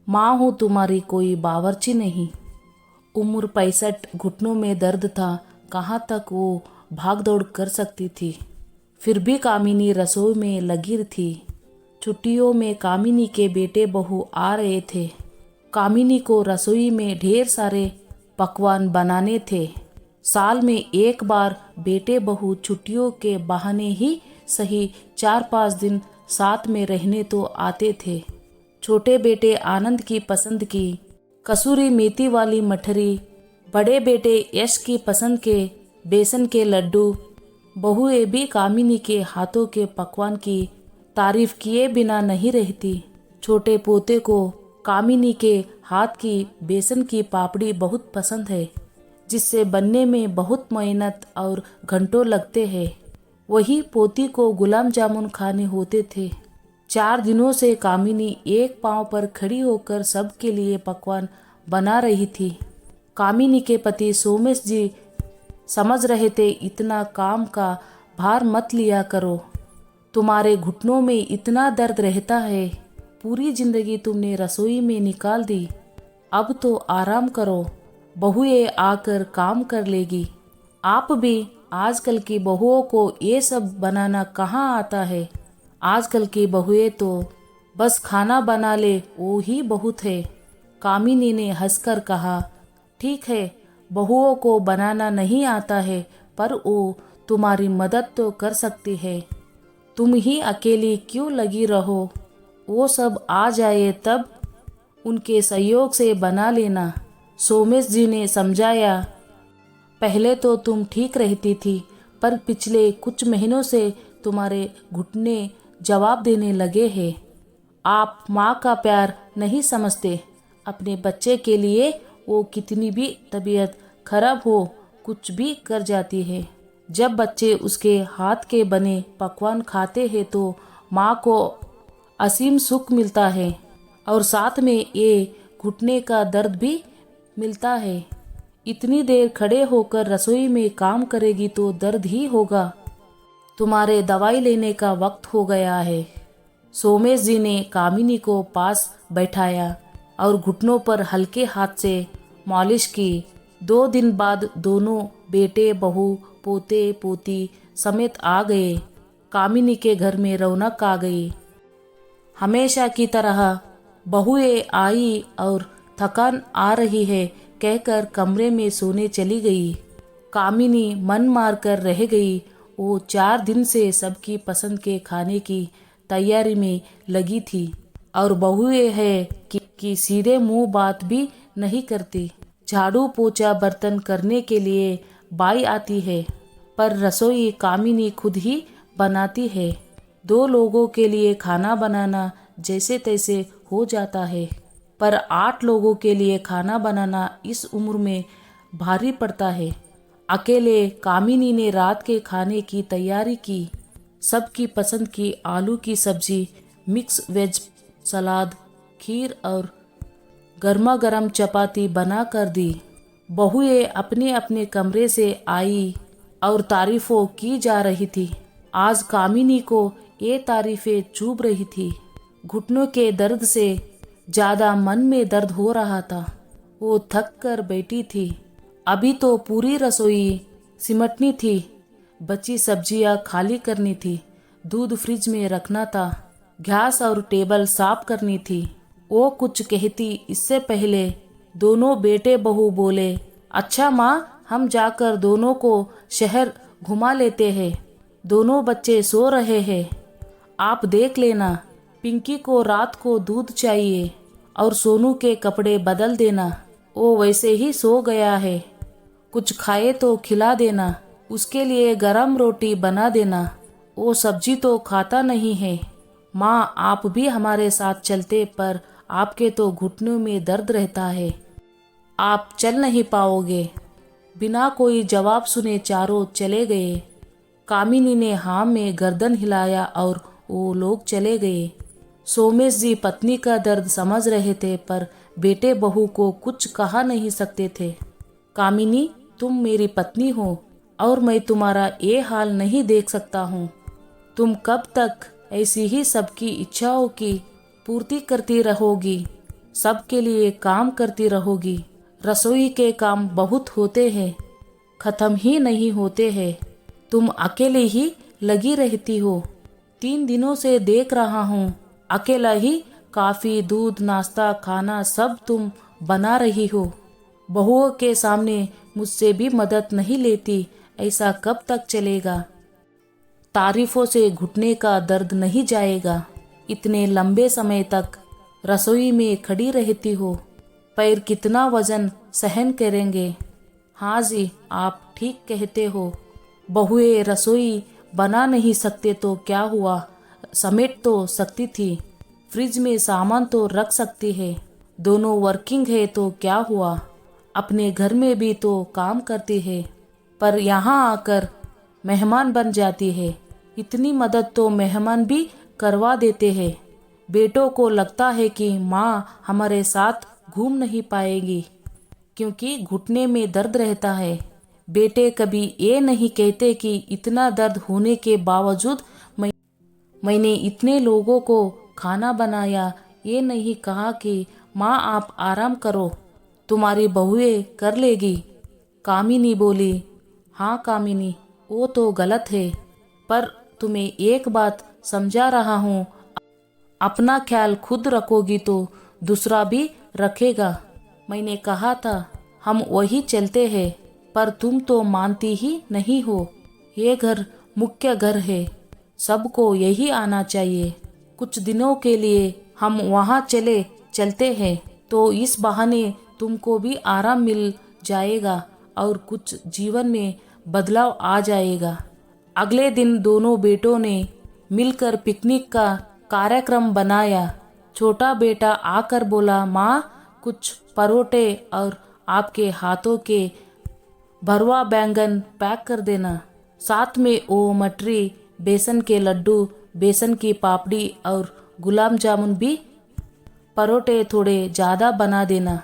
माँ हूँ तुम्हारी, कोई बावर्ची नहीं। उम्र 65, घुटनों में दर्द था, कहाँ तक वो भाग दौड़ कर सकती थी। फिर भी कामिनी रसोई में लगी थी। छुट्टियों में कामिनी के बेटे बहू आ रहे थे। कामिनी को रसोई में ढेर सारे पकवान बनाने थे। साल में एक बार बेटे बहू छुट्टियों के बहाने ही सही 4-5 दिन साथ में रहने तो आते थे। छोटे बेटे आनंद की पसंद की कसूरी मेथी वाली मठरी, बड़े बेटे यश की पसंद के बेसन के लड्डू, बहुएं भी कामिनी के हाथों के पकवान की तारीफ किए बिना नहीं रहती। छोटे पोते को कामिनी के हाथ की बेसन की पापड़ी बहुत पसंद है, जिससे बनने में बहुत मेहनत और घंटों लगते हैं। वही पोती को गुलाब जामुन खाने होते थे। 4 दिनों से कामिनी एक पांव पर खड़ी होकर सबके लिए पकवान बना रही थी। कामिनी के पति सोमेश जी समझ रहे थे, इतना काम का भार मत लिया करो, तुम्हारे घुटनों में इतना दर्द रहता है, पूरी जिंदगी तुमने रसोई में निकाल दी, अब तो आराम करो, बहुएं आकर काम कर लेगी। आप भी, आजकल की बहुओं को ये सब बनाना कहाँ आता है। आजकल की बहुएं तो बस खाना बना ले वो ही बहुत है। कामिनी ने हंसकर कहा, ठीक है, बहुओं को बनाना नहीं आता है, पर वो तुम्हारी मदद तो कर सकती है। तुम ही अकेली क्यों लगी रहो, वो सब आ जाए तब उनके सहयोग से बना लेना। सोमेश जी ने समझाया, पहले तो तुम ठीक रहती थी, पर पिछले कुछ महीनों से तुम्हारे घुटने जवाब देने लगे हैं। आप माँ का प्यार नहीं समझते। अपने बच्चे के लिए वो कितनी भी तबीयत खराब हो, कुछ भी कर जाती है। जब बच्चे उसके हाथ के बने पकवान खाते हैं तो माँ को असीम सुख मिलता है, और साथ में ये घुटने का दर्द भी मिलता है। इतनी देर खड़े होकर रसोई में काम करेगी तो दर्द ही होगा। तुम्हारे दवाई लेने का वक्त हो गया है। सोमेश जी ने कामिनी को पास बैठाया और घुटनों पर हल्के हाथ से मालिश की। 2 दिन बाद दोनों बेटे बहू पोते पोती समेत आ गए। कामिनी के घर में रौनक आ गई। हमेशा की तरह बहुएं आई और थकान आ रही है कहकर कमरे में सोने चली गई। कामिनी मन मार कर रह गई। वो 4 दिन से सबकी पसंद के खाने की तैयारी में लगी थी, और बहुएं है कि सीधे मुंह बात भी नहीं करती। झाड़ू पोछा बर्तन करने के लिए बाई आती है, पर रसोई कामिनी खुद ही बनाती है। 2 लोगों के लिए खाना बनाना जैसे तैसे हो जाता है, पर 8 लोगों के लिए खाना बनाना इस उम्र में भारी पड़ता है। अकेले कामिनी ने रात के खाने की तैयारी की। सबकी पसंद की आलू की सब्जी, मिक्स वेज सलाद, खीर और गर्मा गर्म चपाती बना कर दी। बहुएं अपने अपने कमरे से आई और तारीफों की जा रही थी। आज कामिनी को ये तारीफें चुभ रही थी। घुटनों के दर्द से ज़्यादा मन में दर्द हो रहा था। वो थक कर बैठी थी। अभी तो पूरी रसोई सिमटनी थी, बची सब्जियां खाली करनी थी, दूध फ्रिज में रखना था, गैस और टेबल साफ करनी थी। वो कुछ कहती इससे पहले दोनों बेटे बहू बोले, अच्छा माँ, हम जाकर दोनों को शहर घुमा लेते हैं। दोनों बच्चे सो रहे हैं, आप देख लेना। पिंकी को रात को दूध चाहिए और सोनू के कपड़े बदल देना, वो वैसे ही सो गया है। कुछ खाए तो खिला देना, उसके लिए गरम रोटी बना देना, वो सब्जी तो खाता नहीं है। माँ, आप भी हमारे साथ चलते, पर आपके तो घुटनों में दर्द रहता है, आप चल नहीं पाओगे। बिना कोई जवाब सुने चारों चले गए। कामिनी ने हाँ में गर्दन हिलाया और वो लोग चले गए। सोमेश जी पत्नी का दर्द समझ रहे थे, पर बेटे बहू को कुछ कहा नहीं सकते थे। कामिनी, तुम मेरी पत्नी हो और मैं तुम्हारा ये हाल नहीं देख सकता हूँ। तुम कब तक ऐसी ही सबकी इच्छाओं की पूर्ति करती रहोगी। सबके लिए काम करती रहोगी। रसोई के काम बहुत होते हैं, खत्म ही नहीं होते हैं। तुम अकेले ही लगी रहती हो। 3 दिनों से देख रहा हूँ, अकेला ही काफ़ी, दूध, नाश्ता, खाना सब तुम बना रही हो। बहुओं के सामने मुझसे भी मदद नहीं लेती। ऐसा कब तक चलेगा? तारीफों से घुटने का दर्द नहीं जाएगा। इतने लंबे समय तक रसोई में खड़ी रहती हो, पैर कितना वजन सहन करेंगे? हाँ जी, आप ठीक कहते हो। बहुएं रसोई बना नहीं सकते तो क्या हुआ, समेट तो सकती थी। फ्रिज में सामान तो रख सकती है। दोनों वर्किंग है तो क्या हुआ, अपने घर में भी तो काम करती है। पर यहाँ आकर मेहमान बन जाती है। इतनी मदद तो मेहमान भी करवा देते हैं। बेटों को लगता है कि माँ हमारे साथ घूम नहीं पाएगी क्योंकि घुटने में दर्द रहता है। बेटे कभी ये नहीं कहते कि इतना दर्द होने के बावजूद मैंने इतने लोगों को खाना बनाया। ये नहीं कहा कि माँ आप आराम करो, तुम्हारी बहुएं कर लेगी। कामिनी बोली, हाँ कामिनी, वो तो गलत है, पर तुम्हें एक बात समझा रहा हूँ, अपना ख्याल खुद रखोगी तो दूसरा भी रखेगा। मैंने कहा था हम वही चलते हैं, पर तुम तो मानती ही नहीं हो। ये घर मुख्य घर है, सबको यही आना चाहिए। कुछ दिनों के लिए हम वहाँ चलते हैं तो इस बहाने तुमको भी आराम मिल जाएगा और कुछ जीवन में बदलाव आ जाएगा। अगले दिन दोनों बेटों ने मिलकर पिकनिक का कार्यक्रम बनाया। छोटा बेटा आकर बोला, माँ कुछ परोठे और आपके हाथों के भरवा बैंगन पैक कर देना, साथ में वो मटरी, बेसन के लड्डू, बेसन की पापड़ी और गुलाब जामुन भी। परोठे थोड़े ज़्यादा बना देना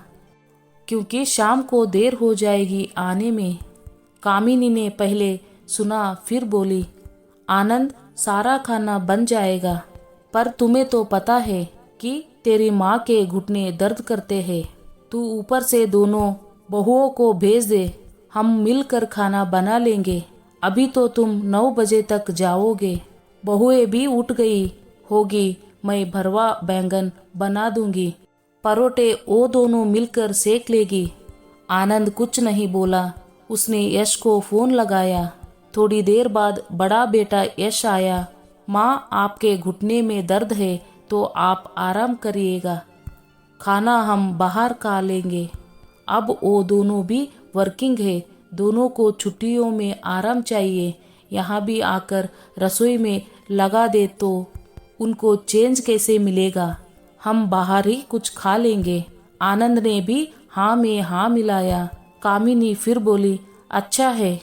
क्योंकि शाम को देर हो जाएगी आने में। कामिनी ने पहले सुना फिर बोली, आनंद सारा खाना बन जाएगा, पर तुम्हें तो पता है कि तेरी माँ के घुटने दर्द करते हैं। तू ऊपर से दोनों बहुओं को भेज दे, हम मिलकर खाना बना लेंगे। अभी तो तुम 9 बजे तक जाओगे। बहुएं भी उठ गई होगी, मैं भरवा बैंगन बना दूंगी, परोठे वो दोनों मिलकर सेक लेगी। आनंद कुछ नहीं बोला। उसने यश को फोन लगाया। थोड़ी देर बाद बड़ा बेटा यश आया। माँ आपके घुटने में दर्द है तो आप आराम करिएगा, खाना हम बाहर खा लेंगे। अब वो दोनों भी वर्किंग है, दोनों को छुट्टियों में आराम चाहिए। यहाँ भी आकर रसोई में लगा दे तो उनको चेंज कैसे मिलेगा? हम बाहर ही कुछ खा लेंगे। आनंद ने भी हाँ में हाँ मिलाया। कामिनी फिर बोली, अच्छा है,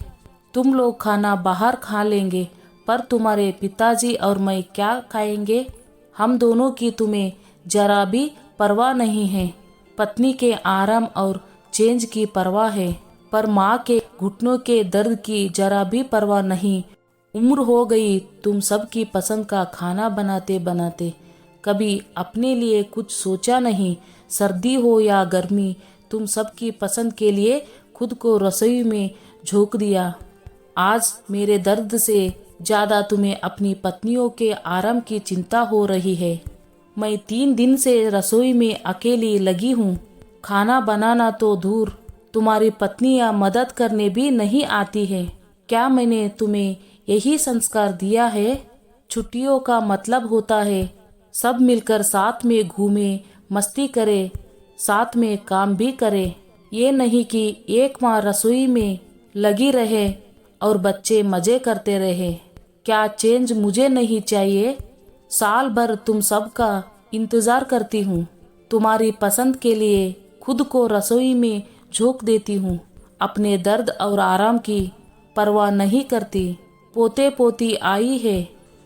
तुम लोग खाना बाहर खा लेंगे, पर तुम्हारे पिताजी और मैं क्या खाएंगे? हम दोनों की तुम्हें जरा भी परवाह नहीं है। पत्नी के आराम और चेंज की परवाह है, पर माँ के घुटनों के दर्द की जरा भी परवाह नहीं। उम्र हो गई तुम सबकी पसंद का खाना बनाते बनाते, कभी अपने लिए कुछ सोचा नहीं। सर्दी हो या गर्मी, तुम सबकी पसंद के लिए खुद को रसोई में झोंक दिया। आज मेरे दर्द से ज़्यादा तुम्हें अपनी पत्नियों के आराम की चिंता हो रही है। मैं 3 दिन से रसोई में अकेली लगी हूँ। खाना बनाना तो दूर, तुम्हारी पत्नियाँ मदद करने भी नहीं आती है। क्या मैंने तुम्हें यही संस्कार दिया है? छुट्टियों का मतलब होता है सब मिलकर साथ में घूमे, मस्ती करे, साथ में काम भी करे। ये नहीं कि एक माँ रसोई में लगी रहे और बच्चे मजे करते रहे। क्या चेंज मुझे नहीं चाहिए? साल भर तुम सबका इंतज़ार करती हूँ, तुम्हारी पसंद के लिए खुद को रसोई में झोंक देती हूँ, अपने दर्द और आराम की परवाह नहीं करती। पोते पोती आई है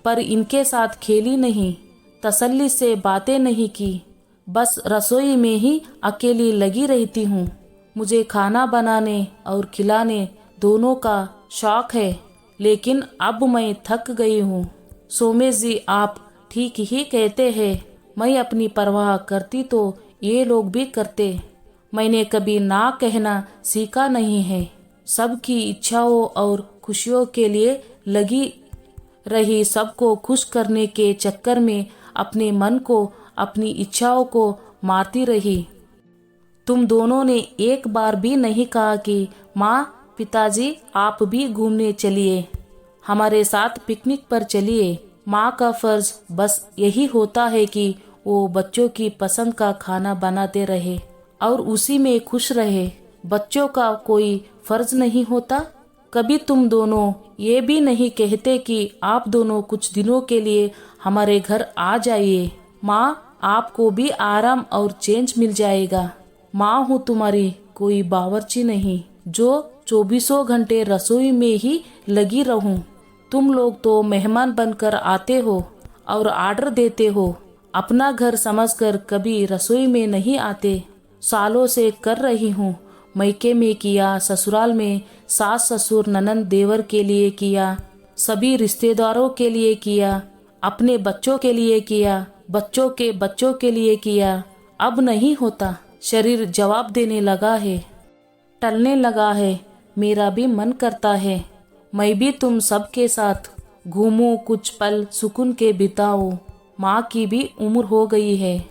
पर इनके साथ खेली नहीं, तसल्ली से बातें नहीं की, बस रसोई में ही अकेली लगी रहती हूँ। मुझे खाना बनाने और खिलाने दोनों का शौक है, लेकिन अब मैं थक गई हूँ। सोमेश जी आप ठीक ही कहते हैं, मैं अपनी परवाह करती तो ये लोग भी करते। मैंने कभी ना कहना सीखा नहीं है। सबकी इच्छाओं और खुशियों के लिए लगी रही, सबको खुश करने के चक्कर में अपने मन को, अपनी इच्छाओं को मारती रही। तुम दोनों ने एक बार भी नहीं कहा कि माँ, पिताजी आप भी घूमने चलिए, हमारे साथ पिकनिक पर चलिए। माँ का फर्ज बस यही होता है कि वो बच्चों की पसंद का खाना बनाते रहे और उसी में खुश रहे। बच्चों का कोई फर्ज नहीं होता। कभी तुम दोनों ये भी नहीं कहते कि आप दोनों कुछ दिनों के लिए हमारे घर आ जाइए। माँ, आपको भी आराम और चेंज मिल जाएगा। माँ हूँ तुम्हारी, कोई बावर्ची नहीं जो 24 घंटे रसोई में ही लगी रहूं। तुम लोग तो मेहमान बनकर आते हो और ऑर्डर देते हो, अपना घर समझकर कभी रसोई में नहीं आते। सालों से कर रही हूँ, मैके में किया, ससुराल में सास ससुर ननंद देवर के लिए किया, सभी रिश्तेदारों के लिए किया, अपने बच्चों के लिए किया, बच्चों के बच्चों के लिए किया। अब नहीं होता। शरीर जवाब देने लगा है, टलने लगा है। मेरा भी मन करता है मैं भी तुम सबके साथ घूमूं, कुछ पल सुकून के बिताऊं। माँ की भी उम्र हो गई है,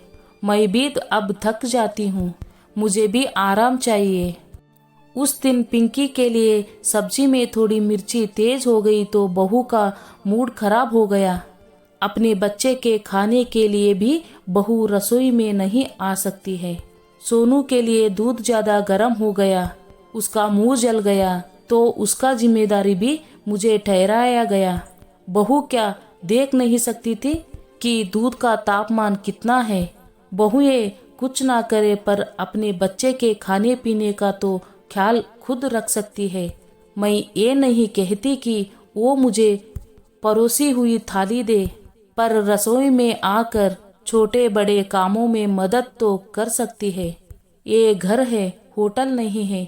मैं भी अब थक जाती हूँ, मुझे भी आराम चाहिए। उस दिन पिंकी के लिए सब्जी में थोड़ी मिर्ची तेज हो गई तो बहू का मूड खराब हो गया। अपने बच्चे के खाने के लिए भी बहू रसोई में नहीं आ सकती है। सोनू के लिए दूध ज्यादा गर्म हो गया, उसका मुंह जल गया तो उसका जिम्मेदारी भी मुझे ठहराया गया। बहू क्या देख नहीं सकती थी कि दूध का तापमान कितना है। बहू ये कुछ ना करे पर अपने बच्चे के खाने पीने का तो ख्याल खुद रख सकती है। मैं ये नहीं कहती कि वो मुझे परोसी हुई थाली दे, पर रसोई में आकर छोटे बड़े कामों में मदद तो कर सकती है। ये घर है, होटल नहीं है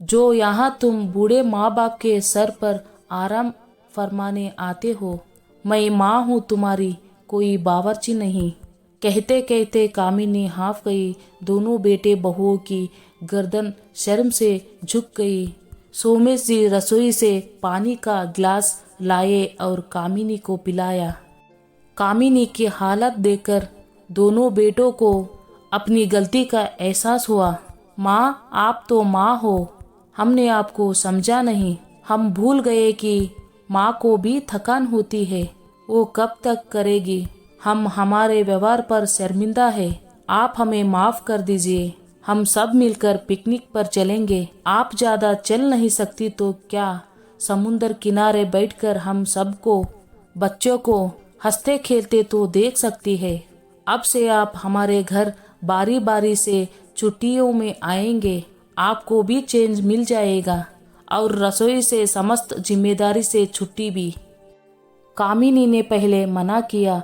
जो यहाँ तुम बूढ़े माँ बाप के सर पर आराम फरमाने आते हो। मैं माँ हूँ तुम्हारी, कोई बावर्ची नहीं। कहते कहते कामिनी हाँफ गई। दोनों बेटे बहुओं की गर्दन शर्म से झुक गई। सोमेश जी रसोई से पानी का गिलास लाए और कामिनी को पिलाया। कामिनी की हालत देखकर दोनों बेटों को अपनी गलती का एहसास हुआ। माँ, आप तो माँ हो, हमने आपको समझा नहीं। हम भूल गए कि माँ को भी थकान होती है, वो कब तक करेगी। हम हमारे व्यवहार पर शर्मिंदा है, आप हमें माफ कर दीजिए। हम सब मिलकर पिकनिक पर चलेंगे। आप ज्यादा चल नहीं सकती तो क्या, समुंदर किनारे बैठकर हम सबको, बच्चों को हंसते खेलते तो देख सकती है। अब से आप हमारे घर बारी बारी से छुट्टियों में आएंगे, आपको भी चेंज मिल जाएगा और रसोई से समस्त जिम्मेदारी से छुट्टी भी। कामिनी ने पहले मना किया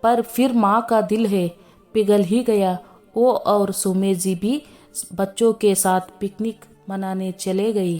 पर फिर माँ का दिल है पिघल ही गया। वो और सुमेश जी भी बच्चों के साथ पिकनिक मनाने चले गई।